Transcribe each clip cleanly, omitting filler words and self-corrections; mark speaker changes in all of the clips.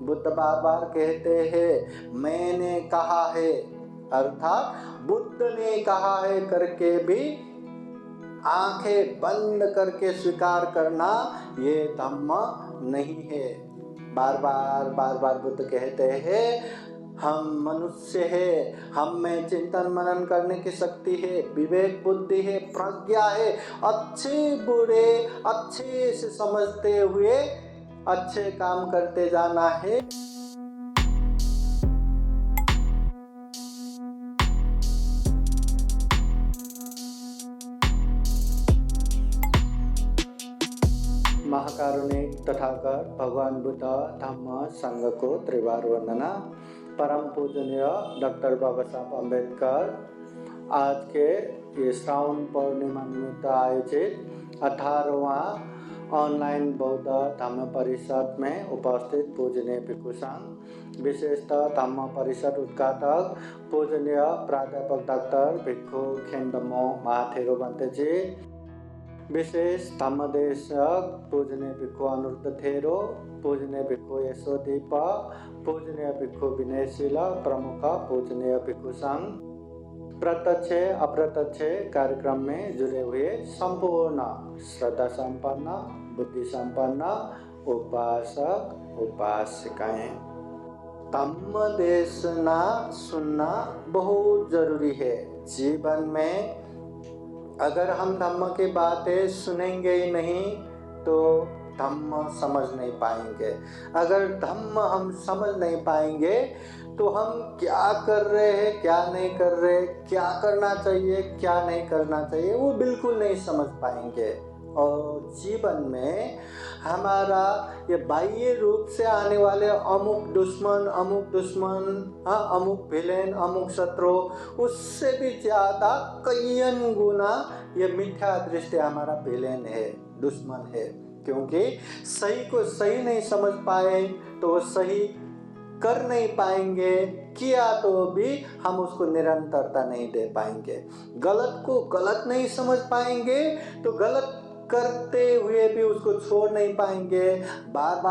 Speaker 1: बुद्ध बार बार कहते हैं मैंने कहा है, अर्थात बुद्ध ने कहा है करके भी आंखें बंद करके स्वीकार करना ये धम्म नहीं है। बार बार बुद्ध कहते हैं हम मनुष्य है, हम में चिंतन मनन करने की शक्ति है, विवेक बुद्धि है, प्रज्ञा है, अच्छे बुरे अच्छे से समझते हुए अच्छे काम करते जाना है। महाकारुणिक तथागत भगवान बुद्ध धम्म संघ को त्रिवार वंदना। परम पूजनीय डॉक्टर बाबा साहब अम्बेडकर आज के ये श्रावण पूर्णिमा निमित्त आयोजित 18वां ऑनलाइन बौद्ध धम्म परिषद में उपस्थित पूजनीय भिक्षु संघ, विशेषतः धम्म परिषद उद्घाटक पूजनीय प्राध्यापक डॉक्टर भिक्षु खेमदम्मो महाथेरो बन्ते जी, विशेष धम्मदेशक पूजनीय भिक्षु अनिरुद्ध थेरो, पूजनीय भिक्षु यशोदीप, पूजनीय भिक्षु विनयशील प्रमुख पूजनीय भिक्षु संघ, प्रत्यक्ष अप्रत्यक्ष कार्यक्रम में जुड़े हुए संपूर्ण श्रद्धा संपन्न बुद्धि संपन्न उपासक उपासिकाएं, धम्म देशना सुनना बहुत जरूरी है। जीवन में अगर हम धम्म की बातें सुनेंगे ही नहीं तो धम्म समझ नहीं पाएंगे। अगर धम्म हम समझ नहीं पाएंगे तो हम क्या कर रहे हैं क्या नहीं कर रहे, क्या करना चाहिए क्या नहीं करना चाहिए, वो बिल्कुल नहीं समझ पाएंगे। और जीवन में हमारा ये बाह्य रूप से आने वाले अमुक दुश्मन अमुक विलेन अमुक शत्रु, उससे भी ज़्यादा कईयन गुना ये मिथ्या दृष्टि हमारा विलेन है, दुश्मन है। क्योंकि सही को सही नहीं समझ पाए तो वो सही कर नहीं पाएंगे, किया तो भी हम उसको निरंतरता नहीं दे पाएंगे। गलत को गलत नहीं समझ पाएंगे तो गलत करते हुए भी उसको छोड़ नहीं पाएंगे, बार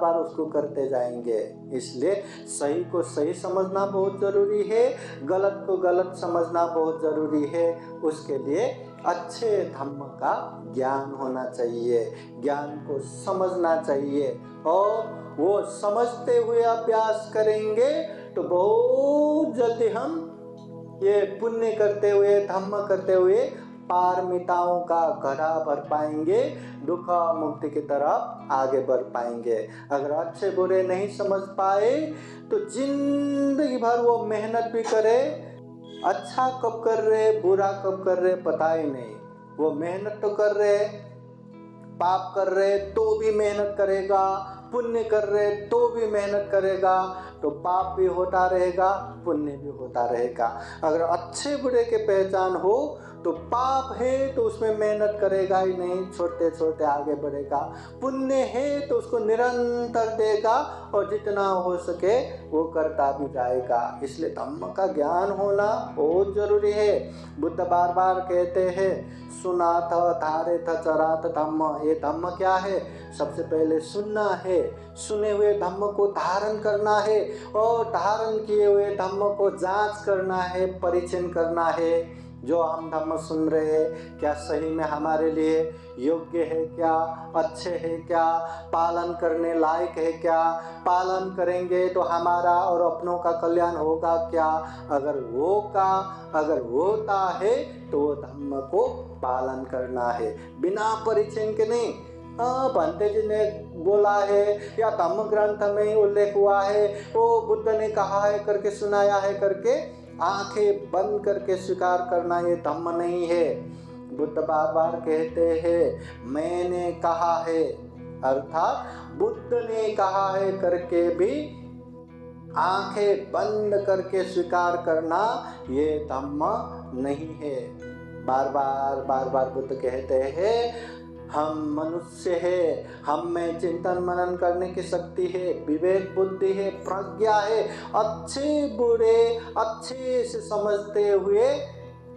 Speaker 1: बार उसको करते जाएंगे। इसलिए सही को सही समझना बहुत ज़रूरी है, गलत को गलत समझना बहुत ज़रूरी है। उसके लिए अच्छे धम्म का ज्ञान होना चाहिए, ज्ञान को समझना चाहिए और वो समझते हुए अभ्यास करेंगे तो बहुत जल्दी हम ये पुण्य करते हुए धम्म करते हुए पारमिताओं का घड़ा भर पाएंगे, दुख मुक्ति की तरफ आगे बढ़ पाएंगे। अगर अच्छे बुरे नहीं समझ पाए तो जिंदगी भर वो मेहनत भी करे, अच्छा कब कर रहे बुरा कब कर रहे पता ही नहीं। वो मेहनत तो कर रहे, पाप कर रहे तो भी मेहनत करेगा, पुण्य कर रहे तो भी मेहनत करेगा, तो पाप भी होता रहेगा पुण्य भी होता रहेगा। अगर अच्छे बुरे के पहचान हो तो पाप है तो उसमें मेहनत करेगा ही नहीं, छोड़ते छोड़ते आगे बढ़ेगा। पुण्य है तो उसको निरंतर देगा और जितना हो सके वो करता भी जाएगा। इसलिए धम्म का ज्ञान होना बहुत जरूरी है। बुद्ध बार बार कहते हैं सुनाथ धारेथ चराथ धम्म। ये धम्म क्या है? सबसे पहले सुनना है, सुने हुए धम्म को धारण करना है और धारण किए हुए धम्म को जांच करना है, परीक्षण करना है। जो हम धम्म सुन रहे हैं क्या सही में हमारे लिए योग्य है क्या, अच्छे है क्या, पालन करने लायक है क्या, पालन करेंगे तो हमारा और अपनों का कल्याण होगा क्या। अगर होता है तो वो धम्म को पालन करना है, बिना परीक्षण के नहीं। भंते जी ने बोला है या धम्म ग्रंथ में ही उल्लेख हुआ है, वो बुद्ध ने कहा है करके सुनाया है करके आंखें बंद करके स्वीकार करना ये धम्म नहीं है। बुद्ध बार बार कहते हैं मैंने कहा है, अर्थात बुद्ध ने कहा है करके भी आंखें बंद करके स्वीकार करना ये धम्म नहीं है। बार बार बुद्ध कहते हैं हम मनुष्य है, हम में चिंतन मनन करने की शक्ति है, विवेक बुद्धि है, प्रज्ञा है, अच्छे बुरे अच्छे से समझते हुए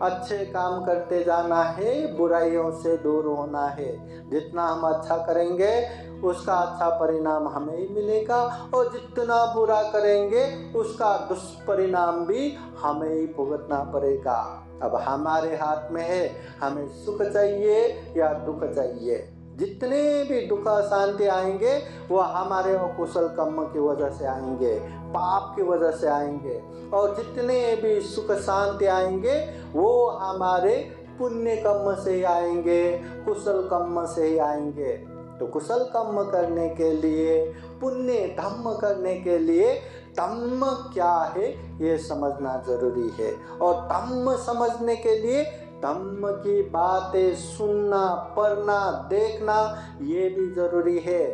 Speaker 1: अच्छे काम करते जाना है, बुराइयों से दूर होना है। जितना हम अच्छा करेंगे उसका अच्छा परिणाम हमें ही मिलेगा, और जितना बुरा करेंगे उसका दुष्परिणाम भी हमें ही भुगतना पड़ेगा। अब हमारे हाथ में है, हमें सुख चाहिए या दुख चाहिए। जितने भी दुख अशांति आएंगे वो हमारे अकुशल कर्म की वजह से आएंगे, पाप की वजह से आएंगे, और जितने भी सुख शांति आएंगे वो हमारे पुण्य कर्म से ही आएंगे, कुशल कर्म से ही आएंगे। तो कुशल कर्म करने के लिए, पुण्य धर्म करने के लिए धम्म क्या है ये समझना जरूरी है, और धम्म समझने के लिए धम्म की बातें सुनना, पढ़ना, देखना ये भी जरूरी है।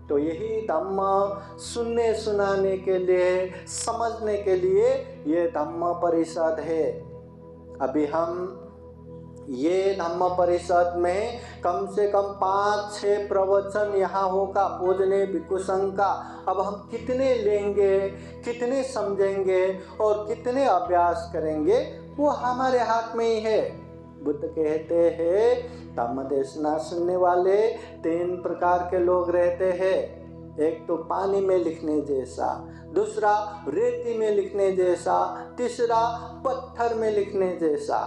Speaker 1: तो यही धम्म सुनने सुनाने के लिए, समझने के लिए ये धम्म परिषद है। अभी हम ये धम्म परिषद में कम से कम 5-6 प्रवचन यहाँ होगा पूजनीय भिक्षु संघ का। अब हम कितने लेंगे, कितने समझेंगे और कितने अभ्यास करेंगे वो हमारे हाथ में ही है। बुद्ध कहते हैं धम्म देशना सुनने वाले 3 प्रकार के लोग रहते हैं। एक तो पानी में लिखने जैसा, दूसरा रेती में लिखने जैसा, तीसरा पत्थर में लिखने जैसा।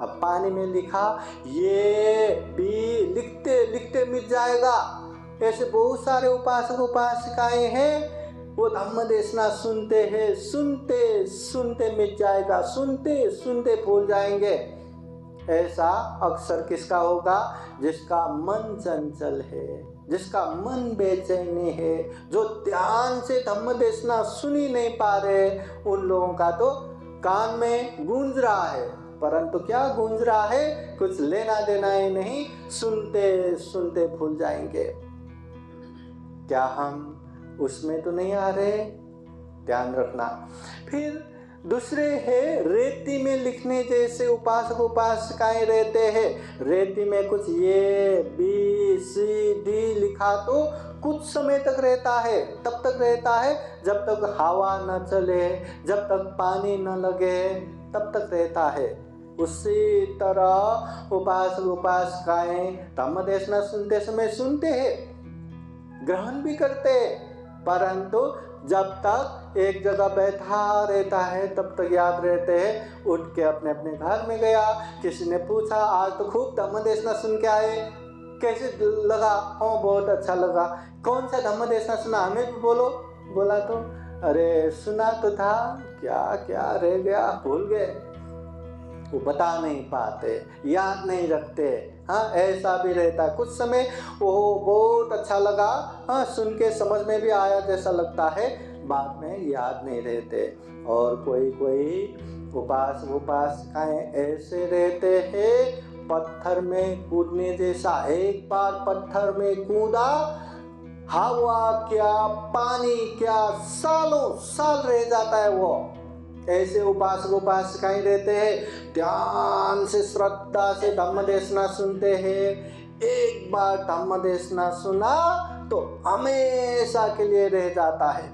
Speaker 1: अब पानी में लिखा ये भी लिखते लिखते मिट जाएगा। ऐसे बहुत सारे उपासक उपासिकाएं हैं, वो धम्म देशना सुनते हैं, सुनते सुनते मिट जाएगा, सुनते सुनते भूल जाएंगे। ऐसा अक्सर किसका होगा? जिसका मन चंचल है, जिसका मन बेचैनी है, जो ध्यान से धम्म देशना सुन ही नहीं पा रहे। उन लोगों का तो कान में गूंज रहा है, परंतु क्या गूंज रहा है, कुछ लेना देना ही नहीं, सुनते सुनते भूल जाएंगे। क्या हम उसमें तो नहीं आ रहे? ध्यान रखना। फिर दूसरे है रेती में लिखने जैसे उपासक उपासिकाएं रहते हैं। रेती में कुछ ये बी सी डी लिखा तो कुछ समय तक रहता है, तब तक रहता है जब तक हवा न चले, जब तक पानी न लगे, तब तक रहता है। उसी तरह उपासक उपासिकाएं धम्म देशना सुनते समय सुनते हैं, ग्रहण भी करते हैं, परंतु जब तक एक जगह बैठा रहता है तब तक याद रहते हैं। उठ के अपने अपने घर में गया, किसी ने पूछा आज तो खूब धम्म देशना सुन के आए, कैसे लगा? हाँ बहुत अच्छा लगा। कौन सा धम्म देशना सुना, हमें भी बोलो। बोला तो अरे सुना तो था, क्या क्या रह गया, भूल गए। वो बता नहीं पाते, याद नहीं रखते। हाँ ऐसा भी रहता। कुछ समय वो बहुत अच्छा लगा, हाँ सुन के समझ में भी आया जैसा लगता है, बाद में याद नहीं रहते। और कोई कोई उपासिकाएं ऐसे रहते हैं पत्थर में कूदने जैसा। एक बार पत्थर में कूदा, हवा क्या पानी क्या, सालों साल रह जाता है वो। ऐसे उपासक उपासिकाएं रहते हैं, ध्यान से श्रद्धा से धम्म देशना सुनते हैं। एक बार धम्म देशना सुना तो हमेशा के लिए रह जाता है।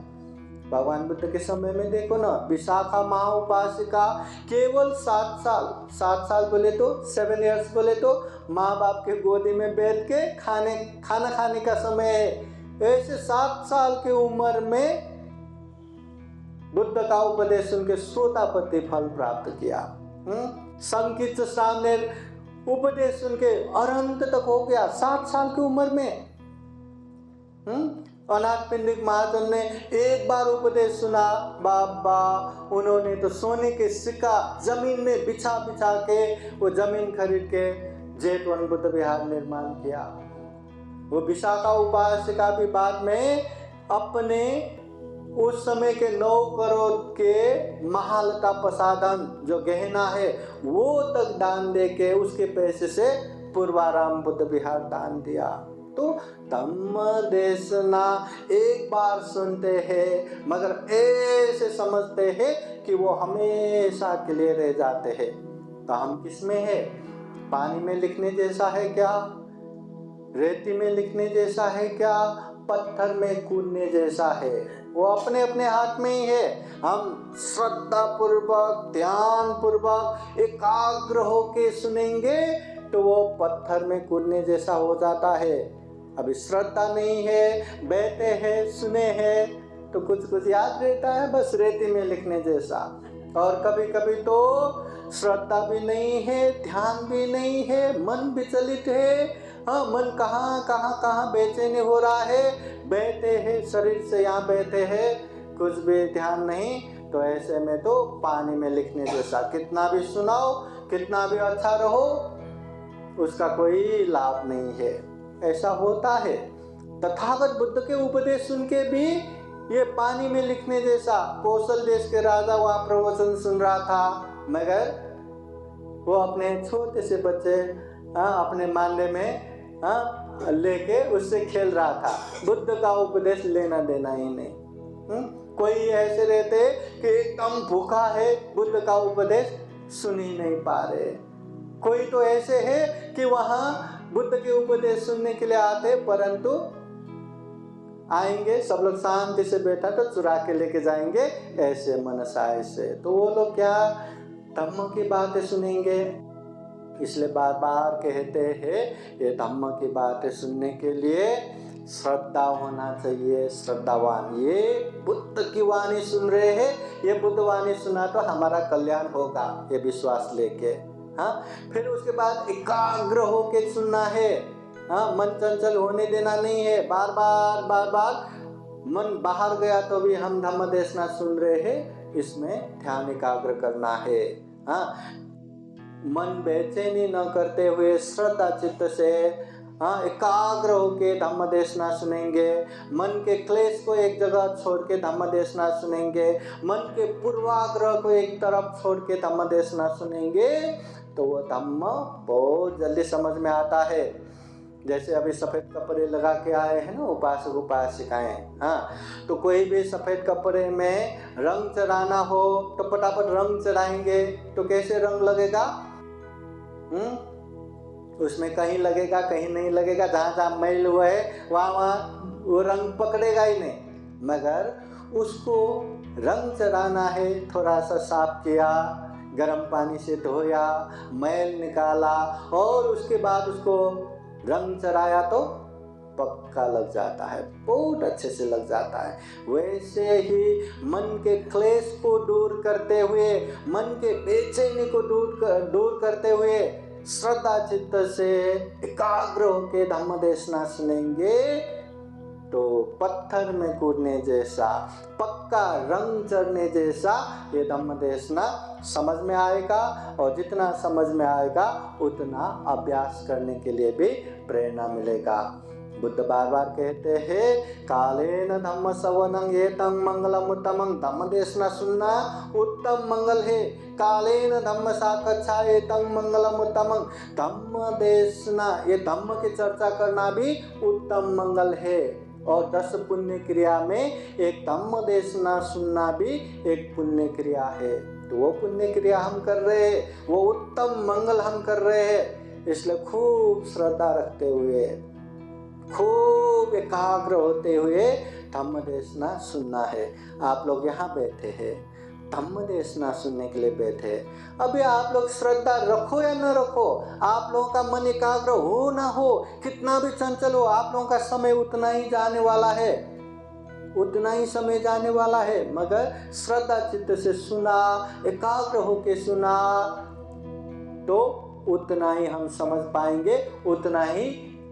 Speaker 1: भगवान बुद्ध के समय में देखो ना, विशाखा महाउपासिका केवल 7 साल बोले तो 7 इयर्स बोले तो माँ बाप के गोदी में बैठ के खाना खाने का समय है। ऐसे 7 साल की उम्र में बुद्ध का उपदेश सुन के सोतापति फल प्राप्त किया। संकित सामने उपदेश सुन के अनंत तक हो गया 7 साल की उम्र में। अनाथ पिंडिक महाजन ने एक बार उपदेश सुना, बाबा उन्होंने तो सोने के सिक्का जमीन में बिछा बिछा के वो जमीन खरीद के जेतवन बुद्ध विहार निर्माण किया। वो विशाखा उपासिका भी बाद में अपने उस समय के 9 करोड़ के महल का प्रसाधन जो गहना है वो तक दान दे के उसके पैसे से पूर्वाराम बुद्ध विहार दान दिया। तो धम्म देशना एक बार सुनते हैं मगर ऐसे समझते हैं कि वो हमेशा के लिए रह जाते हैं। तो हम किस में है? पानी में लिखने जैसा है क्या? रेती में लिखने जैसा है क्या? पत्थर में कूदने जैसा है? वो अपने अपने हाथ में ही है। हम श्रद्धा पूर्वक, ध्यान पूर्वक, एकाग्र होके सुनेंगे तो वो पत्थर में कूदने जैसा हो जाता है। अभी श्रद्धा नहीं है, बैठे हैं, सुने हैं तो कुछ कुछ याद रहता है, बस रेती में लिखने जैसा। और कभी कभी तो श्रद्धा भी नहीं है, ध्यान भी नहीं है, मन विचलित है। हाँ, मन कहाँ बेचैनी हो रहा है, बैठे हैं, शरीर से यहाँ बैठे हैं, कुछ भी ध्यान नहीं। तो ऐसे में तो पानी में लिखने जैसा, कितना भी सुनाओ, कितना भी अच्छा रहो, उसका कोई लाभ नहीं है। ऐसा होता है। तथागत बुद्ध के उपदेश सुन के भी ये पानी में लिखने जैसा। कौशल देश के राजा वहाँ प्रवचन सुन रहा था, मगर वो अपने छोटे से बच्चे अपने मांडे में लेके उससे खेल रहा था। बुद्ध का उपदेश लेना देना ही नहीं। कोई ऐसे रहते कि एकदम भूखा है, बुद्ध का उपदेश सुन ही नहीं पा रहे। कोई तो ऐसे है कि वहाँ बुद्ध के उपदेश सुनने के लिए आते, परंतु आएंगे सब लोग शांति से बैठा तो चुरा के लेके जाएंगे, ऐसे मनसा ऐसे। तो वो लोग क्या धम्म की बातें सुनेंगे? इसलिए बार बार कहते हैं ये धम्म की बातें सुनने के लिए श्रद्धा होना चाहिए, श्रद्धावान। ये बुद्ध की वाणी सुन रहे हैं, ये बुद्ध वाणी सुना तो हमारा कल्याण होगा, ये विश्वास लेके। हाँ, फिर उसके बाद एकाग्र होके सुनना है। हाँ, मन चंचल होने देना नहीं है। बार बार मन बाहर गया तो भी हम धम्म देशना सुन रहे हैं, इसमें ध्यान एकाग्र करना है। हाँ, मन बेचैनी न करते हुए श्रद्धा चित्त से एकाग्र होके धम्म देशना सुनेंगे। मन के क्लेश को एक जगह छोड़ के धम्म देशना सुनेंगे। मन के पूर्वाग्रह को एक तरफ छोड़ के धम्म देशना सुनेंगे तो वो धम्म बहुत जल्दी समझ में आता है। जैसे अभी सफ़ेद कपड़े लगा के आए हैं ना उपासक उपासिकाएं, हाँ, तो कोई भी सफ़ेद कपड़े में रंग चढ़ाना हो तो फटाफट रंग चढ़ाएंगे, तो कैसे रंग लगेगा? उसमें कहीं लगेगा, कहीं नहीं लगेगा। जहाँ जहाँ मैल हुआ है वहाँ वो रंग पकड़ेगा ही नहीं। मगर उसको रंग चढ़ाना है, थोड़ा सा साफ किया, गर्म पानी से धोया, मैल निकाला और उसके बाद उसको रंग चढ़ाया तो पक्का लग जाता है, बहुत अच्छे से लग जाता है। वैसे ही मन के क्लेश को दूर करते हुए, मन के बेचैनी को दूर करते हुए श्रद्धा चित्त से एकाग्र होके धम्म देशना सुनेंगे तो पत्थर में कूदने जैसा, पक्का रंग चढ़ने जैसा ये धम्म देशना समझ में आएगा। और जितना समझ में आएगा उतना अभ्यास करने के लिए भी प्रेरणा मिलेगा। बुद्ध बार बार कहते हैं कालेन धम्म सवनं एतं मंगलम उत्तमं। धम्म देशना सुनना उत्तम मंगल है। कालेन धम्म साकच्छा एतं मंगलम उत्तमं। धम्म देशना, ये धम्म की चर्चा करना भी उत्तम मंगल है। और 10 पुण्य क्रिया में एक धम्म देशना सुनना भी एक पुण्य क्रिया है। तो वो पुण्य क्रिया हम कर रहे हैं, वो उत्तम मंगल हम कर रहे हैं। इसलिए खूब श्रद्धा रखते हुए, खूब एकाग्र होते हुए धम्म देशना सुनना है। आप लोग यहाँ बैठे हैं, धम्म देशना सुनने के लिए बैठे। अभी आप लोग श्रद्धा रखो या न रखो, आप लोगों का मन एकाग्र हो ना हो, कितना भी चंचल हो, आप लोगों का समय उतना ही जाने वाला है, उतना ही समय जाने वाला है। मगर श्रद्धा चित्त से सुना, एकाग्र होके सुना तो उतना ही हम समझ पाएंगे, उतना ही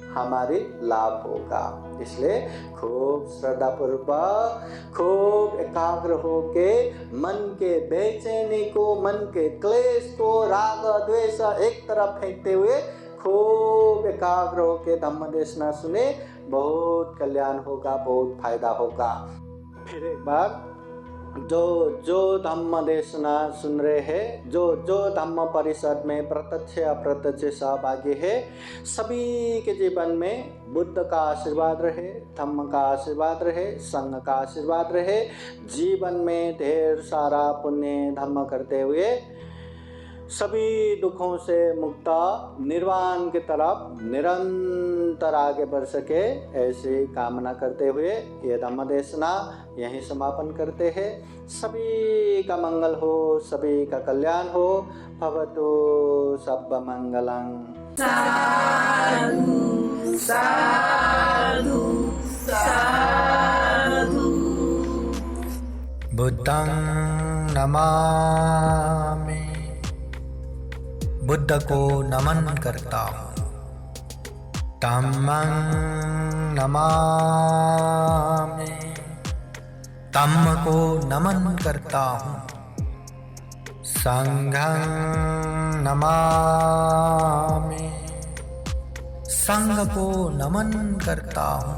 Speaker 1: हमारे लाभ होगा। इसलिए खूब श्रद्धा पूर्वक, खूब एकाग्र होके मन के बेचैनी को, मन के क्लेश को, राग द्वेष एक तरफ फेंकते हुए खूब एकाग्र होके धम्म देशना सुने, बहुत कल्याण होगा, बहुत फायदा होगा। फिर एक बार जो धम्म देशना सुन रहे हैं, जो धम्म परिषद में प्रत्यक्ष अप्रत्यक्ष सहभागी है, सभी के जीवन में बुद्ध का आशीर्वाद रहे, धम्म का आशीर्वाद रहे, संघ का आशीर्वाद रहे। जीवन में ढेर सारा पुण्य धम्म करते हुए सभी दुखों से मुक्ता निर्वाण की तरफ निरंतर आगे बढ़ सके, ऐसी कामना करते हुए ये धम्म देशना यहीं समापन करते हैं। सभी का मंगल हो, सभी का कल्याण हो। भवतु सब्ब मंगलं।
Speaker 2: साधु साधु साधु।
Speaker 3: बुद्धं नमामि, बुद्ध को नमन करता हूँ। धम्मं नमामि, धम्म को नमन करता हूँ। संघं नमामि, संघ को नमन करता हूँ।